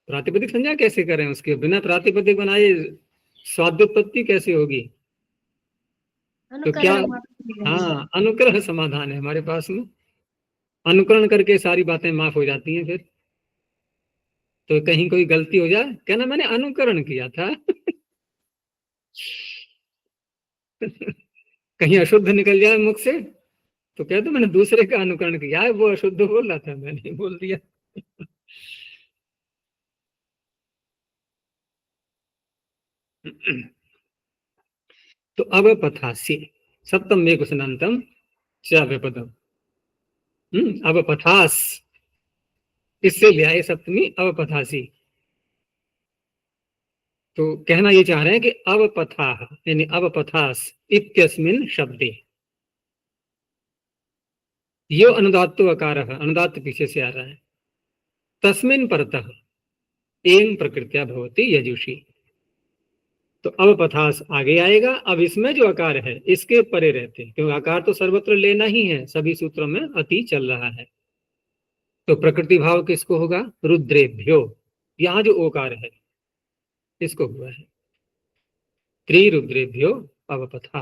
प्रातिपदिक संज्ञा कैसे करें उसके? बिना प्रातिपदिक बनाए स्वाद्योत्पत्ति कैसे होगी? तो क्या, हाँ, अनुग्रह समाधान है हमारे पास में, अनुकरण करके सारी बातें माफ हो जाती हैं। फिर तो कहीं कोई गलती हो जाए, कहना मैंने अनुकरण किया था। कहीं अशुद्ध निकल जाए मुख से, तो कह दो मैंने दूसरे का अनुकरण किया है, वो अशुद्ध बोल रहा था, मैंने बोल दिया। तो अवपथासी सप्तम में कुशनांतम चाव्यपदम, अवपथास, इससे ले आए सप्तमी अवपथासी। तो कहना ये चाह रहे हैं कि अवपथा यानी अवपथास इत्यस्मिन् शब्दे, यो अनुदात्तो अकार, अनुदात्त पीछे से आ रहा है, तस्मिन् परतः एंग प्रकृत्या भवति यजुषी। तो अवपथास आगे आएगा। अब इसमें जो आकार है इसके परे रहते हैं, क्योंकि आकार तो सर्वत्र लेना ही है, सभी सूत्रों में अति चल रहा है। तो प्रकृति भाव किसको होगा? रुद्रेभ्यो, यहाँ जो ओकार है इसको हुआ है त्रिरुद्रेभ्यो अवपथा।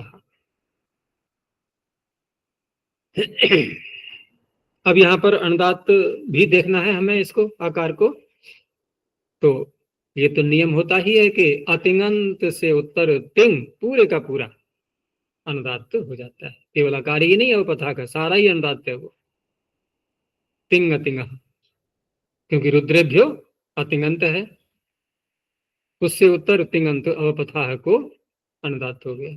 अब यहाँ पर अनुदात भी देखना है हमें, इसको आकार को। तो ये तो नियम होता ही है कि अतिंगंत से उत्तर तिंग पूरे का पूरा अनुदात हो जाता है, केवल आकार ही नहीं अवपथा का, सारा ही अनुदात है वो, तिंग तिंग, क्योंकि रुद्रेभ्यो अतिंगंत है। उससे उत्तर तिङंत अवपथाह को अनुदात हो गया।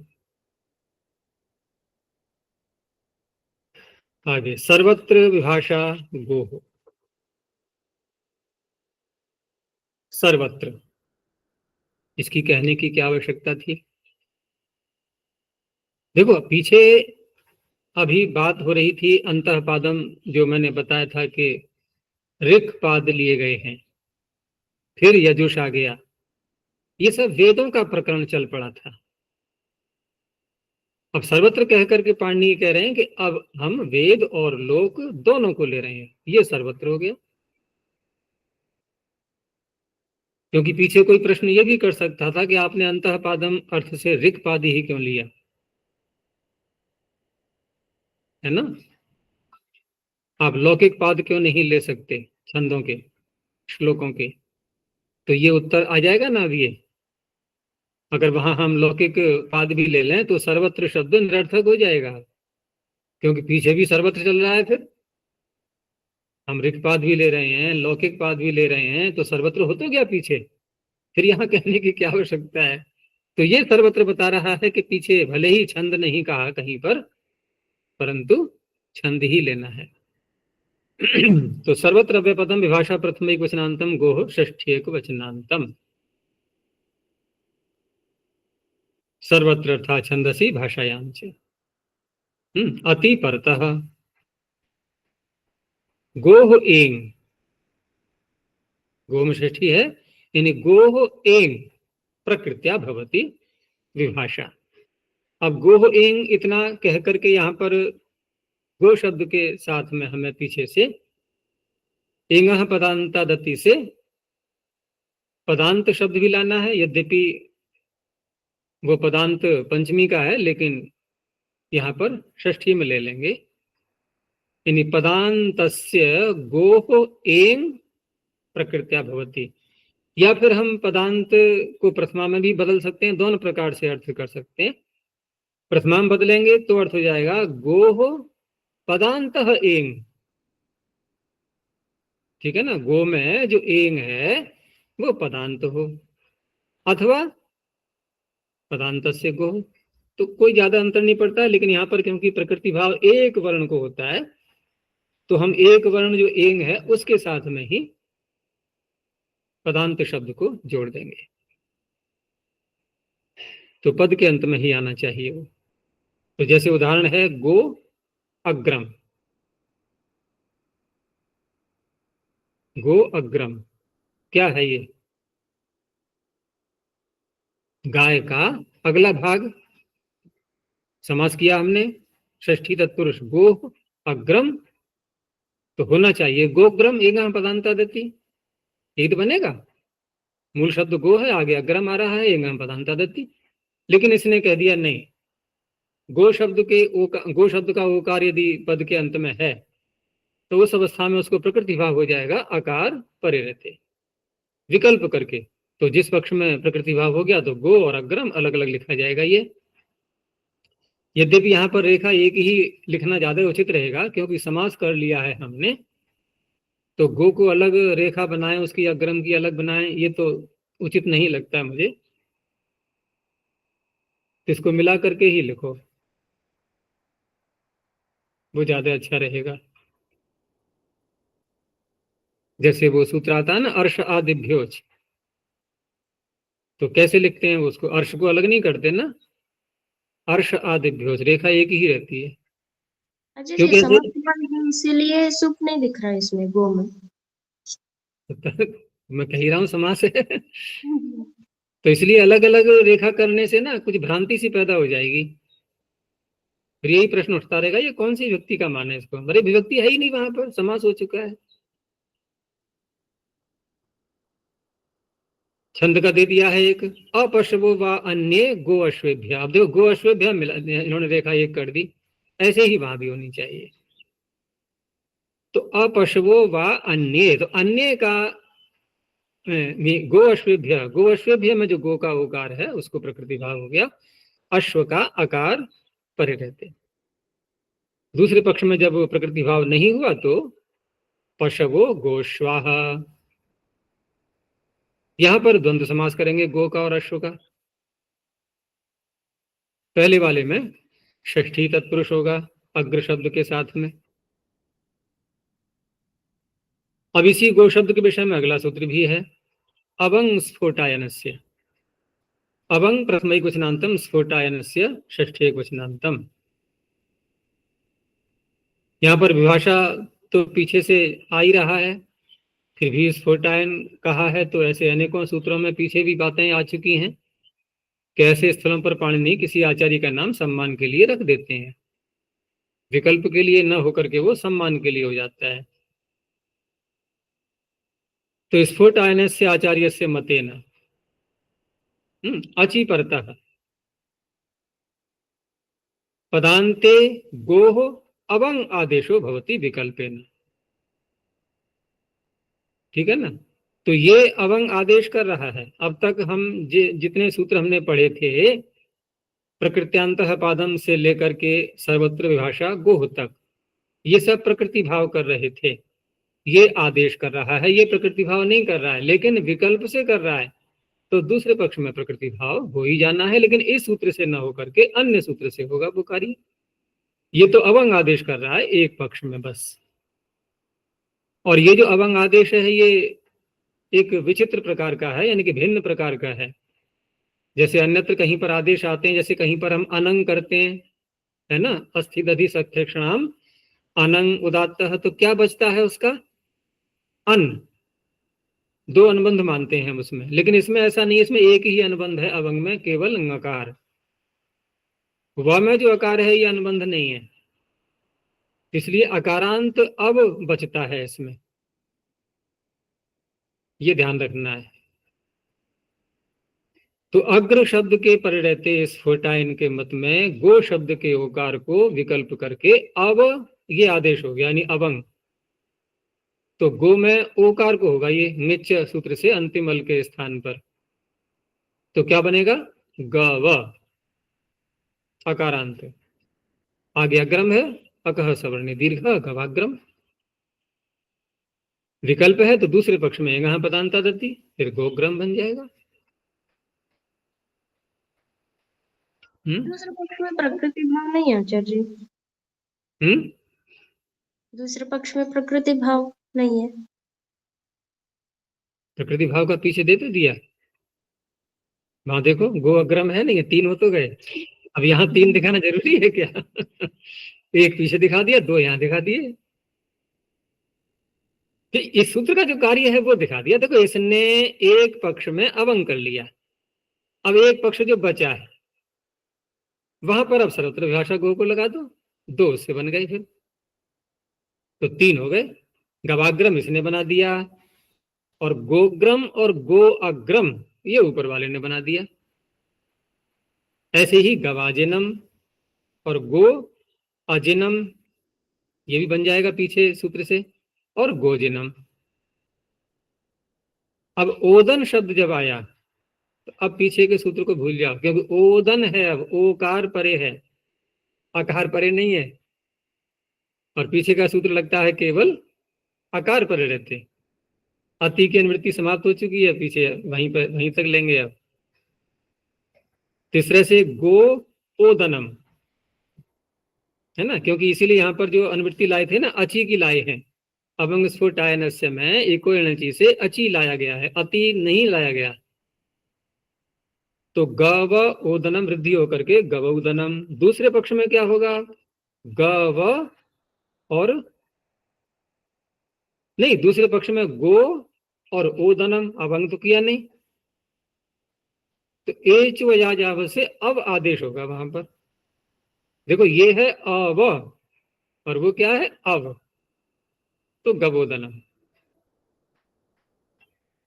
आगे सर्वत्र विभाषा गोः। सर्वत्र, इसकी कहने की क्या आवश्यकता थी? देखो पीछे अभी बात हो रही थी अंतःपादम, जो मैंने बताया था कि ऋक् पाद लिए गए हैं, फिर यजुष आ गया, ये सब वेदों का प्रकरण चल पड़ा था। अब सर्वत्र कह करके पाणिनि कह रहे हैं कि अब हम वेद और लोक दोनों को ले रहे हैं, ये सर्वत्र हो गया। क्योंकि पीछे कोई प्रश्न ये भी कर सकता था कि आपने अंतःपादम अर्थ से ऋक् पादी ही क्यों लिया, है ना? आप लौकिक पाद क्यों नहीं ले सकते छंदों के, श्लोकों के? तो ये उत्तर आ जाएगा ना अब ये। अगर वहां हम लौकिक पाद भी ले लें तो सर्वत्र शब्द निरर्थक हो जाएगा, क्योंकि पीछे भी सर्वत्र चल रहा है। फिर हम ऋक् पाद भी ले रहे हैं, लौकिक पाद भी ले रहे हैं, तो सर्वत्र हो तो गया पीछे। फिर यहाँ कहने की क्या आवश्यकता है? तो ये सर्वत्र बता रहा है कि पीछे भले ही छंद नहीं कहा कहीं पर, परंतु छंद ही लेना है। तो सर्वत्र अव्यपदम विभाषा प्रथम एक वचनांतम गोह षष्ठी एक वचनांतम। सर्वत्र अर्थात छंदसी भाषायां च। अति परतः गोह एंग, गो में षष्ठी है, यानी गोह एंग प्रकृत्या भवति विभाषा। अब गोह एंग इतना कह करके यहाँ पर गो शब्द के साथ में हमें पीछे से एंगह पदांता दत्ति से पदांत शब्द भी लाना है। यद्यपि वो पदांत पंचमी का है, लेकिन यहाँ पर षष्ठी में ले लेंगे। यानी पदांतस्य गोह एंग प्रकृत्या भवति, या फिर हम पदांत को प्रथमा में भी बदल सकते हैं, दोनों प्रकार से अर्थ कर सकते हैं। प्रथमा में बदलेंगे तो अर्थ हो जाएगा गोह पदांतः एंग, ठीक है ना? गो में जो एंग है वो पदांत हो, अथवा पदांत से गो, तो कोई ज्यादा अंतर नहीं पड़ता है। लेकिन यहाँ पर क्योंकि प्रकृति भाव एक वर्ण को होता है, तो हम एक वर्ण जो एंग है उसके साथ में ही पदांत शब्द को जोड़ देंगे, तो पद के अंत में ही आना चाहिए वो। तो जैसे उदाहरण है गो अग्रम, गो अग्रम क्या है ये? गाय का अगला भाग। समास किया हमने षष्ठी तत्पुरुष गो अग्रम, तो होना चाहिए गोग्रम एक पदांता देती, यही तो बनेगा। मूल शब्द गो है, आगे अग्रम आ रहा है, एक पदांता देती। लेकिन इसने कह दिया नहीं, गो शब्द का ओकार यदि पद के अंत में है तो उस अवस्था में उसको प्रकृति भाव हो जाएगा अकार परे रहते, विकल्प करके। तो जिस पक्ष में प्रकृति भाव हो गया तो गो और अग्रम अलग अलग लिखा जाएगा ये। यद्यपि यहाँ पर रेखा एक ही लिखना ज्यादा उचित रहेगा, क्योंकि समास कर लिया है हमने, तो गो को अलग रेखा बनाएं, उसकी अग्रम की अलग बनाएं, ये तो उचित नहीं लगता है मुझे। इसको मिला करके ही लिखो, वो ज्यादा अच्छा रहेगा। जैसे वो सूत्र आता है ना, अर्श आदिभ्योच, तो कैसे लिखते हैं उसको? अर्श को अलग नहीं करते ना, अर्श आदिभ्योच, रेखा एक ही रहती है। अच्छा जी, क्योंकि समाप्ति इसीलिए सुप नहीं दिख रहा है इसमें गो में। मैं कह रहा हूँ समास है तो इसलिए अलग अलग रेखा करने से ना कुछ भ्रांति सी पैदा हो जाएगी। फिर यही प्रश्न उठता रहेगा, ये कौन सी विभक्ति का मान है इसको? अरे विभक्ति है ही नहीं, वहां पर समास हो चुका है। छंद का दे दिया है एक, अपशवो व अन्य गो अश्वेभ्य। अब देखो गो अश्वेभ्य मिला, इन्होंने रेखा एक कर दी, ऐसे ही वहां भी होनी चाहिए। तो अपशवो व अन्य, तो अन्य का गो अश्वेभ्य में जो गो का ओकार है उसको प्रकृति भाव हो गया, अश्व का आकार परे रहते। दूसरे पक्ष में जब प्रकृति भाव नहीं हुआ तो पशवो गोश्वाहा, यहां पर द्वंद्व समास करेंगे गो का और अश्व का। पहले वाले में षष्ठी तत्पुरुष होगा अग्र शब्द के साथ में। अब इसी गो शब्द के विषय में अगला सूत्र भी है, अवंग स्फोटायनस्य। अवंग प्रथमैकवचनान्तम स्फोटायनस्य षष्ठीएकवचनान्तम। यहाँ पर विभाषा तो पीछे से आ ही रहा है, फिर भी स्फोटायन कहा है, तो ऐसे अनेकों सूत्रों में पीछे भी बातें आ चुकी हैं कि ऐसे स्थलों पर पाणिनि किसी आचार्य का नाम सम्मान के लिए रख देते हैं, विकल्प के लिए न होकर के वो सम्मान के लिए हो जाता है। तो स्फोटायनस्य आचार्यस्य मतेन अचि परतः पदान्ते गोः अवंग आदेशो भवति विकल्पेन। ठीक है ना। तो ये अवंग आदेश कर रहा है। अब तक हम जितने सूत्र हमने पढ़े थे, प्रकृत्यांतः पादम से लेकर के सर्वत्र विभाषा गोह तक, ये सब प्रकृति भाव कर रहे थे। ये आदेश कर रहा है, ये प्रकृति भाव नहीं कर रहा है, लेकिन विकल्प से कर रहा है, तो दूसरे पक्ष में प्रकृति भाव हो ही जाना है, लेकिन इस सूत्र से न होकर के अन्य सूत्र से होगा वो कार्य। ये तो अवंग आदेश कर रहा है एक पक्ष में बस। और ये जो अवंग आदेश है ये एक विचित्र प्रकार का है, यानी कि भिन्न प्रकार का है। जैसे अन्यत्र कहीं पर आदेश आते हैं, जैसे कहीं पर हम अनंग करते हैं, है ना, अस्थि दधि सत्यक्षणाम अनंग उदात्त है, तो क्या बचता है उसका, अन। दो अनुबंध मानते हैं हम उसमें, लेकिन इसमें ऐसा नहीं, इसमें एक ही अनुबंध है अवंग में, केवल अंगाकार। व में जो अकार है ये अनुबंध नहीं है, इसलिए अकारांत अब बचता है इसमें, ये ध्यान रखना है। तो अग्र शब्द के परिणते स्फोटायन के मत में गो शब्द के ओकार को विकल्प करके अब ये आदेश हो गया, यानी अवंग। तो गो में ओकार को होगा ये निच सूत्र से अंतिम अल के स्थान पर, तो क्या बनेगा, गव अकारांत। आगे अग्रम है, अकह सवर्णी दीर्घ गवाग्रम। विकल्प है तो दूसरे पक्ष में यहां पदांता दत्ती, फिर गोग्रम बन जाएगा। दूसरे पक्ष में प्रकृति भाव नहीं है आचार्य जी। दूसरे पक्ष में प्रकृति भाव नहीं है। प्रकृति भाव का पीछे दे तो दिया, वहां देखो गो अग्रम है नहीं, तीन हो तो गए। अब यहाँ तीन दिखाना जरूरी है क्या? एक पीछे दिखा दिया, दो यहाँ दिखा दिए, तो इस सूत्र का जो कार्य है वो दिखा दिया। देखो इसने एक पक्ष में अवंग कर लिया, अब एक पक्ष जो बचा है वहां पर अब सर्वत्र विभाषा गो को लगा दो, दो उससे बन गए, फिर तो तीन हो गए। गवाग्रम इसने बना दिया, और गोग्रम और गो अग्रम ये ऊपर वाले ने बना दिया। ऐसे ही गवाजिनम और गो अजिनम ये भी बन जाएगा पीछे सूत्र से, और गोजिनम। अब ओदन शब्द जब आया तो अब पीछे के सूत्र को भूल जाओ, क्योंकि ओदन है, अब ओकार परे है, अकार परे नहीं है, और पीछे का सूत्र लगता है केवल अकार परे रहते। अति की अनुवृत्ति समाप्त हो चुकी है, पीछे वहीं पर वहीं तक लेंगे। अब तीसरे से गो ओदनम है ना, क्योंकि इसीलिए यहाँ पर जो अनुवृत्ति लाए थे ना, अची की लाए हैं। अवंग स्फुटायनस्य में एको एणचि से अची लाया गया है, अति नहीं लाया गया। तो गव ओदनम वृद्धि होकर के गवोदनम। दूसरे पक्ष में क्या होगा, गव और नहीं, दूसरे पक्ष में गो और ओदनम, अवंग तो किया नहीं, तो एच व या जाव से अब आदेश होगा वहां पर। देखो ये है अव और वो क्या है अब, तो गवोदनम।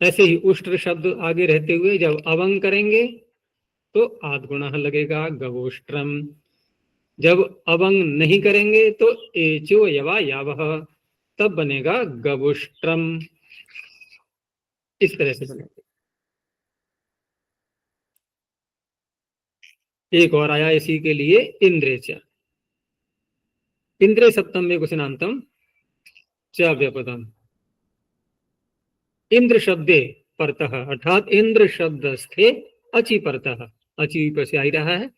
ऐसे ही उष्ट्र शब्द आगे रहते हुए जब अवंग करेंगे तो आद्गुणः लगेगा गवोष्ट्रम। जब अवंग नहीं करेंगे तो एचो यवा यावह, तब बनेगा गवोष्ट्रम। इस तरह से बनेगा। एक और आया इसी के लिए, इंद्रेच। इंद्रे सप्तम में कुशनांतम च व्यपदम। इंद्र शब्दे परतः, अर्थात इंद्र शब्द स्थे अचि परतः, अचि पर से आ रहा है,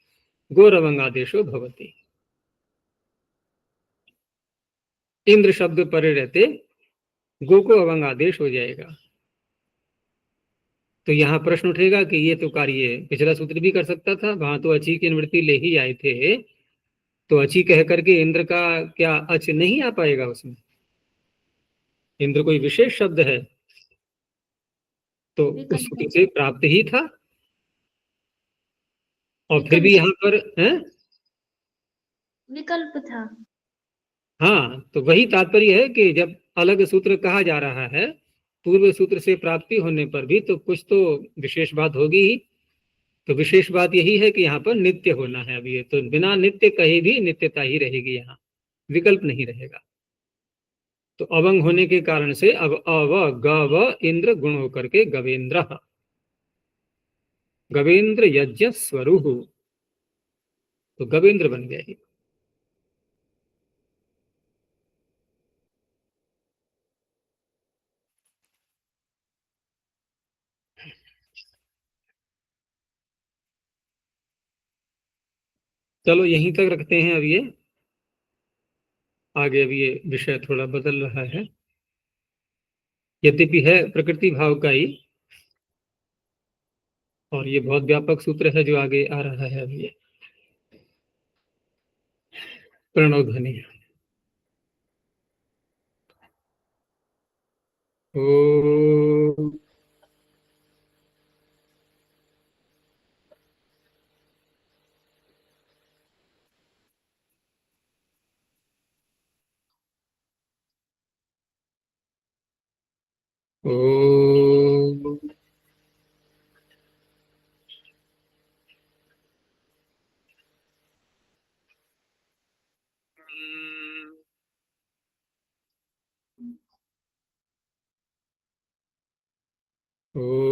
गोरवंगादेशो भवति। इंद्र शब्द परे रहते गो को अवंग आदेश हो जाएगा। तो यहाँ प्रश्न उठेगा कि ये तो कार्य पिछला सूत्र भी कर सकता था, वहां तो अची की निवृत्ति ले ही आए थे, तो अची कह करके इंद्र का क्या अच नहीं आ पाएगा उसमें? इंद्र कोई विशेष शब्द है, तो उस सूत्र से प्राप्त ही था, और फिर भी यहाँ पर है विकल्प था। हाँ, तो वही तात्पर्य है कि जब अलग सूत्र कहा जा रहा है पूर्व सूत्र से प्राप्ति होने पर भी, तो कुछ तो विशेष बात होगी ही। तो विशेष बात यही है कि यहाँ पर नित्य होना है। अभी तो बिना नित्य कहे भी नित्यता ही रहेगी, यहाँ विकल्प नहीं रहेगा। तो अवंग होने के कारण से अब अव गव इंद्र गुण होकर के गवेंद्र, गवेंद्र यज्ञ स्वरूह, तो गवेंद्र बन गया ही। चलो यहीं तक रखते हैं। अब ये आगे, अब ये विषय थोड़ा बदल रहा है, यद्यपि है प्रकृति भाव का ही, और ये बहुत व्यापक सूत्र है जो आगे आ रहा है। अब ये प्रणव ध्वनि। ओ ओ ओ